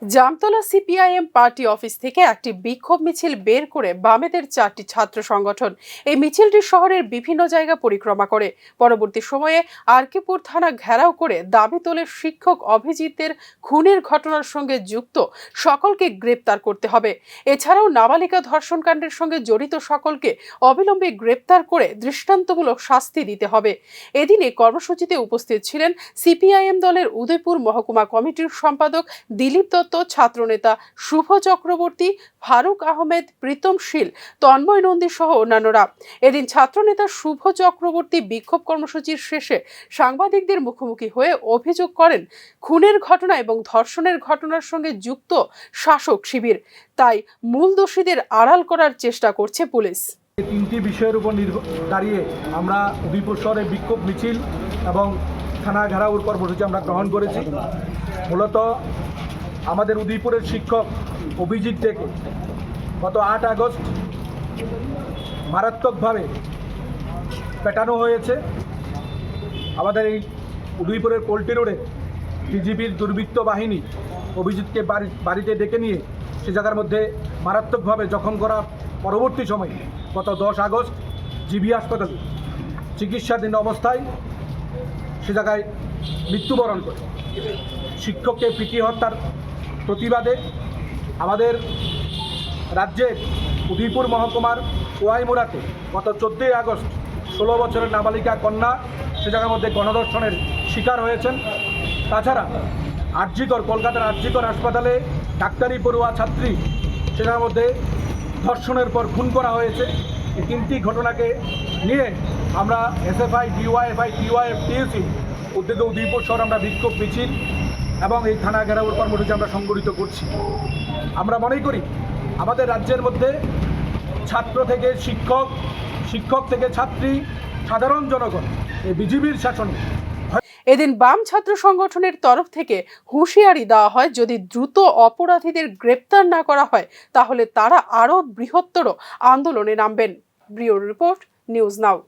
Jamtala CPIM party office থেকে একটি বিক্ষোভ মিছিল বের করে বামেদের 4টি ছাত্র সংগঠন এই মিছিলটি শহরের বিভিন্ন জায়গা পরিক্রমা করে পরবর্তী সময়ে আরকিপুর থানা ঘেরাও করে দাবি তোলে শিক্ষক অভিজিতের খুনের ঘটনার সঙ্গে যুক্ত সকলকে গ্রেপ্তার করতে হবে। এছাড়াও নাবালিকা ধর্ষণকাণ্ডের সঙ্গে জড়িত সকলকে অবিলম্বে গ্রেপ্তার করে দৃষ্টান্তমূলক শাস্তি দিতে হবে। এদিনে কর্মসূচিতে উপস্থিত ছিলেন সিপিআইএম দলের উদয়পুর মহকুমা কমিটির সম্পাদক দিলীপ দত্ত, ছাত্রনেতা শুভ চক্রবর্তী, ফারুক আহমেদ, প্রীতম শীল, তন্ময় নন্দী সহ অন্যান্যরা। এদিন ছাত্রনেতা শুভ চক্রবর্তী বিক্ষোভ কর্মসূচির শেষে সাংবাদিকদের মুখোমুখি হয়ে অভিযোগ করেন খুনের ঘটনা এবং ধর্ষণের ঘটনার সঙ্গে যুক্ত শাসক শিবির, তাই মূল দোষীদের আড়াল করার চেষ্টা করছে পুলিশ। তিনটি বিষয়ের উপর দাঁড়িয়ে আমরা উদয়পুর শহরে বিক্ষোভ মিছিল এবং থানা ঘেরাওর কর্মসূচি আমরা গ্রহণ করেছি। মূলত আমাদের উদয়পুরের শিক্ষক অভিজিৎ থেকে গত 8 আগস্ট মারাত্মকভাবে পেটানো হয়েছে। আমাদের এই উদয়পুরের পোল্ট্রি রোডে বিজিবির দুর্বৃত্ত বাহিনী অভিজিৎকে বাড়িতে ডেকে নিয়ে সে জায়গার মধ্যে মারাত্মকভাবে জখম করা পরবর্তী সময়ে গত 10 আগস্ট জিবি হাসপাতালে চিকিৎসাধীন অবস্থায় সে জায়গায় মৃত্যুবরণ করে। শিক্ষককে পিটিয়ে হত্যার প্রতিবাদে আমাদের রাজ্যের উদয়পুর মহকুমার ওয়াইমুড়াতে গত 14 আগস্ট 16 বছরের নাবালিকা কন্যা সে জায়গার মধ্যে গণধর্ষণের শিকার হয়েছেন। তাছাড়া কলকাতার আরজিকর হাসপাতালে ডাক্তারি পড়ুয়া ছাত্রী সে জায়গার মধ্যে ধর্ষণের পর খুন করা হয়েছে। এই তিনটি ঘটনাকে নিয়ে আমরা এসএফআই, ডিওয়াইএফআই, টিওয়াইএফ, টিইউসি উদ্যোগে উদয়পুর শহর আমরা বিক্ষোভ মিছিল এবং এই থানা ঘেরাওর কর্মসূচি আমরা সংগঠিত করছি। আমরা মনে করি আমাদের রাজ্যের মধ্যে ছাত্র থেকে শিক্ষক, শিক্ষক থেকে ছাত্রী, সাধারণ জনগণ এই বিজিবির শাসনে। এদিন বাম ছাত্র সংগঠনের তরফ থেকে হুঁশিয়ারি দেওয়া হয়, যদি দ্রুত অপরাধীদের গ্রেপ্তার না করা হয় তাহলে তারা আরও বৃহত্তর আন্দোলনে নামবেন। Bureau report, news now.